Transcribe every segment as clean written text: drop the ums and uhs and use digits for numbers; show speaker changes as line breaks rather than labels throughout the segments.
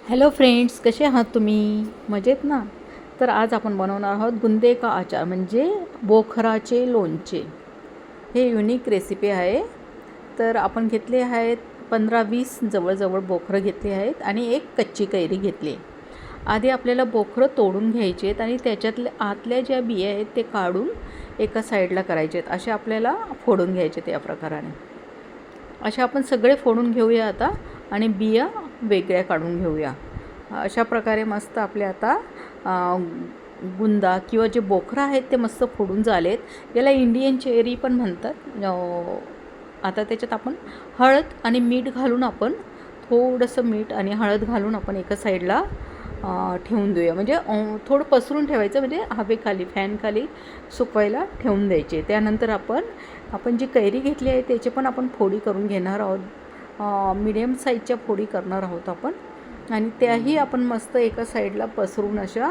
Hello friends, कसे आहात तुम्ही? मजेत ना? तर आज आपण बनवणार आहोत गुंदे का आचार, म्हणजे बोखराचे लोणचे. हे युनिक रेसिपी आहे. तर आपण घेतले आहेत 15-20 जवळजवळ बोखरं घेतली आहेत आणि एक कच्ची कैरी घेतली. आधी आपल्याला बोखरं तोडून घ्यायचे आहेत आणि त्याच्यातल्या आतल्या ज्या बिया आहेत ते काढून एका साईडला करायचे आहेत. असे आपल्याला फोडून घ्यायचे आहेत या प्रकाराने. अशा आपण सगळे फोडून घेऊया आता आणि बिया वेगळ्या काढून घेऊया. अशा प्रकारे मस्त आपले आता गुंदा किंवा जे बोखरं आहेत ते मस्त फोडून झालेत. याला इंडियन चेरी पण म्हणतात. आता त्याच्यात आपण हळद आणि मीठ घालून आपण थोडंसं मीठ आणि हळद घालून आपण एका साईडला ठेवून देऊया. म्हणजे थोडं पसरून ठेवायचं, म्हणजे हवेखाली फॅनखाली सुकवायला ठेवून द्यायचे. त्यानंतर आपण जी कैरी घेतली आहे त्याची पण आपण फोडी करून घेणार आहोत. मीडियम साईजच्या फोडी करणार आहोत आपण, आणि त्याही आपण मस्त एका साईडला पसरून अशा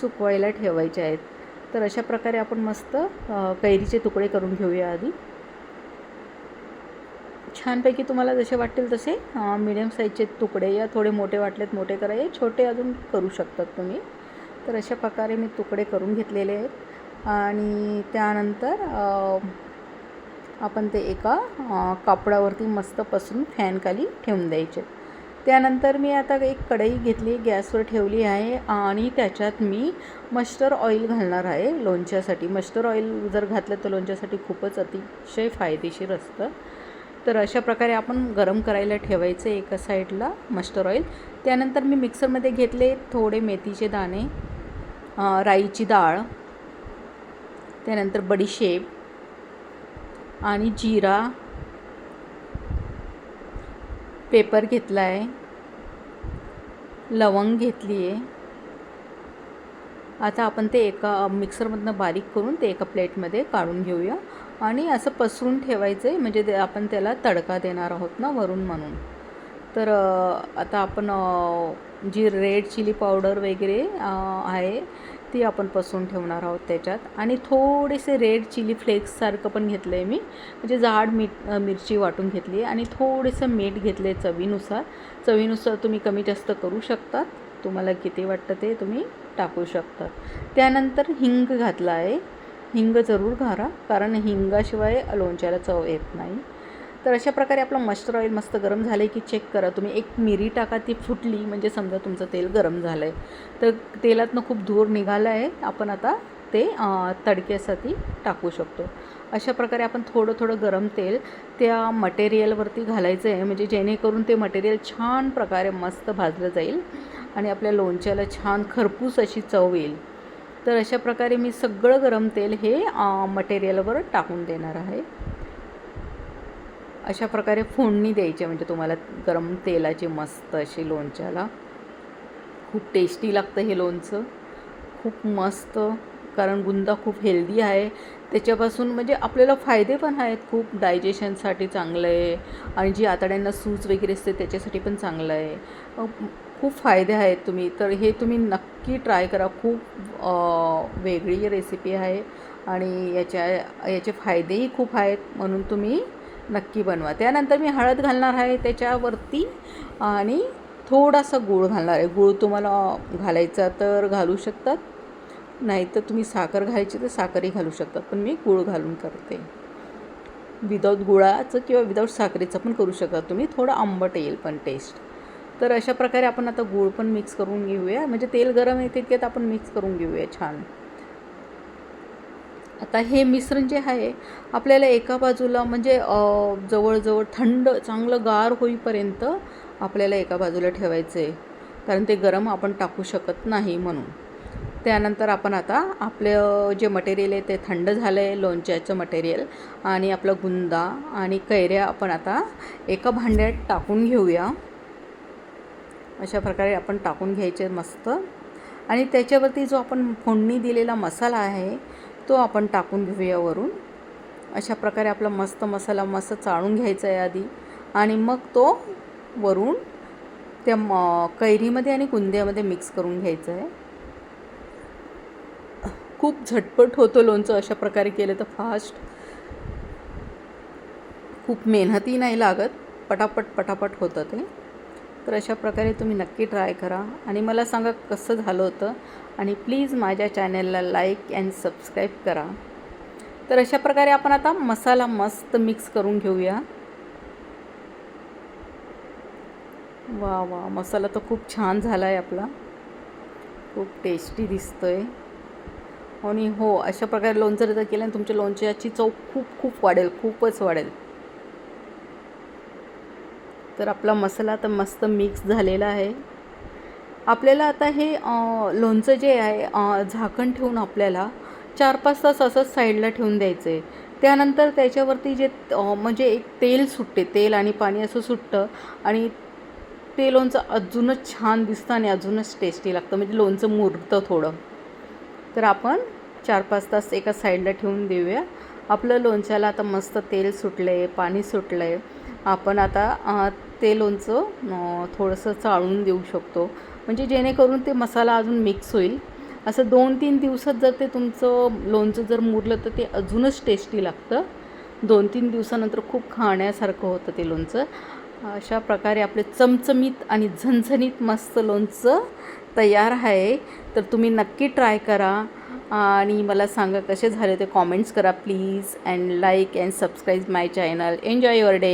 सुकवायला ठेवायच्या आहेत. तर अशा प्रकारे आपण मस्त कैरीचे तुकडे करून घेऊया आधी. छानपैकी तुम्हाला जसे वाटतील तसे मीडियम साईजचे तुकडे, या थोडे मोठे वाटलेत मोठे करायचे, छोटे अजून करू शकतात तुम्ही. तर अशा प्रकारे मी तुकडे करून घेतलेले आहेत आणि त्यानंतर आपण ते एका कापडावरती मस्त पसरून फॅनखाली ठेवून द्यायचे. त्यानंतर मी आता एक कढई घेतली, गॅसवर ठेवली आहे आणि त्याच्यात मी मस्टर्ड ऑइल घालणार आहे लोणच्यासाठी. मस्टर्ड ऑइल जर घातलं तर लोणच्यासाठी खूपच अतिशय फायदेशीर असतं. तर अशा प्रकारे आपण गरम करायला ठेवायचं एका साईडला मस्टर्ड ऑइल. त्यानंतर मी मिक्सरमध्ये घेतले थोडे मेथीचे दाणे, राईची डाळ, त्यानंतर बडीशेप आणि जिरा, पेपर घेतला आहे, लवंग घेतली आहे. आता आपण ते एका मिक्सरमधनं बारीक करून ते एका प्लेटमध्ये काढून घेऊया आणि असं पसरून ठेवायचं आहे, म्हणजे आपण त्याला तडका देणार आहोत ना वरून, म्हणून. तर आता आपण जी रेड चिली पावडर वगैरे आहे ती आपण पसरून ठेवणार आहोत त्याच्यात, आणि थोडेसे रेड चिली फ्लेक्ससारखं पण घेतलं आहे मी, म्हणजे जाड मिरची वाटून घेतली आहे, आणि थोडेसं मीठ घेतलं आहे चवीनुसार तुम्ही कमी जास्त करू शकता. तुम्हाला किती वाटतं ते तुम्ही टाकू शकता. त्यानंतर हिंग घातला आहे. हिंग जरूर घाला, कारण हिंगाशिवाय लोणच्याला चव येत नाही. तर अशा प्रकारे आपलं मस्टर्ड ऑइल मस्त गरम झालं आहे की चेक करा तुम्ही. एक मिरी टाका, ती फुटली म्हणजे समजा तुमचं तेल गरम झालं आहे. तर तेलातनं खूप धूर निघाला आहे. आपण आता ते तडक्यासाठी टाकू शकतो. अशा प्रकारे आपण थोडं थोडं गरम तेल त्या मटेरियलवरती घालायचं आहे, म्हणजे जेणेकरून ते मटेरियल छान प्रकारे मस्त भाजलं जाईल आणि आपल्या लोणच्याला छान खरपूस अशी चव येईल. तर अशा प्रकारे मी सगळं गरम तेल हे मटेरियलवर टाकून देणार आहे. अशा प्रकारे फोडणी द्यायची, म्हणजे तुम्हाला गरम तेलाची मस्त अशी लोणच्याला. खूप टेस्टी लागतं हे लोणचं, खूप मस्त. कारण गुंदा खूप हेल्दी आहे, त्याच्यापासून म्हणजे आपल्याला फायदे पण आहेत खूप. डायजेशनसाठी चांगलं आहे, आणि जी आतड्यांना सूज वगैरे असते त्याच्यासाठी पण चांगलं आहे. खूप फायदे आहेत. हे तुम्ही नक्की ट्राय करा. खूप वेगळी रेसिपी आहे आणि याचे फायदेही खूप आहेत, म्हणून तुम्ही नक्की बनवा. त्यानंतर मी हळद घालणार आहे त्याच्यावरती, आणि थोडासा गूळ घालणार आहे. गूळ तुम्हाला घालायचा तर घालू शकतात, नाही तर तुम्ही साखर घालायची तर साखरही घालू शकतात, पण मी गूळ घालून करते. विदाऊट गुळाचं किंवा विदाऊट साखरेचं पण करू शकता तुम्ही, थोडं आंबट येईल पण टेस्ट. तर अशा प्रकारे आपण आता गूळ पण मिक्स करून घेऊया, म्हणजे तेल गरम आहे तितक्यात आपण मिक्स करून घेऊया छान. आता हे मिश्रण जे आहे आपल्याला एका बाजूला, म्हणजे जवळजवळ थंड चांगलं गार होईपर्यंत आपल्याला एका बाजूला ठेवायचं आहे, कारण ते गरम आपण टाकू शकत नाही म्हणून. त्यानंतर आपण आता आपलं जे मटेरियल आहे ते थंड झालं आहे, लोणच्याचं मटेरियल, आणि आपला गुंदा आणि कैऱ्या आपण आता एका भांड्यात टाकून घेऊया. अशा प्रकारे आपण टाकून घ्यायचे मस्त, आणि त्याच्यावरती जो आपण फोडणी दिलेला मसाला आहे तो आपण टाकून घेऊया वरून. अशा प्रकारे आपला मस्त मसाला मस्त चाळून घ्यायचा आहे आधी, आणि मग तो वरून त्या कैरीमध्ये आणि गुंद्यामध्ये मिक्स करून घ्यायचं आहे. खूप झटपट होतं लोणचं अशा प्रकारे केलं तर, फास्ट. खूप मेहनती नाही लागत, पटापट होतं ते. तर अशा प्रकारे तुम्ही नक्की ट्राय करा आणि मला सांगा कसं झालं होतं. आणि प्लीज माझ्या चॅनलला लाईक अँड सबस्क्राईब करा. तर अशा प्रकारे आपण आता मसाला मस्त मिक्स करून घेऊया. वा वा, मसाला तर खूप छान झाला आहे आपला, खूप टेस्टी दिसतो आहे. आणि हो, अशा प्रकारे लोणचं जर केलं तुमच्या लोणच्याची चव खूप खूप वाढेल, खूपच वाढेल. तर आपला मसाला आता मस्त मिक्स झालेला आहे. आपल्याला आता हे लोणचं जे आहे झाकण ठेवून आपल्याला 4-5 तास असंच साईडला ठेवून द्यायचं आहे. त्यानंतर त्याच्यावरती जे म्हणजे एक तेल सुटते, तेल आणि पाणी असं सुटतं आणि ते लोणचं अजूनच छान दिसतं आणि अजूनच टेस्टी लागतं, म्हणजे लोणचं मुरतं थोडं. तर आपण 4-5 तास एका साईडला ठेवून देऊया. आपलं लोणच्याला आता मस्त तेल सुटलं आहे, पाणी सुटलं आहे. आपण आता ते लोणचं थोडंसं चाळून देऊ शकतो, म्हणजे जेणेकरून ते मसाला अजून मिक्स होईल. असं 2-3 दिवसात जर ते तुमचं लोणचं जर मुरलं तर ते अजूनच टेस्टी लागतं. 2-3 दिवसानंतर खूप खाण्यासारखं होतं ते लोणचं. अशा प्रकारे आपले चमचमीत आणि झणझणीत मस्त लोणचं तयार आहे. तर तुम्ही नक्की ट्राय करा आणि मला सांगा कसे झाले ते कॉमेंट्स करा please. And like and subscribe my channel. Enjoy your day.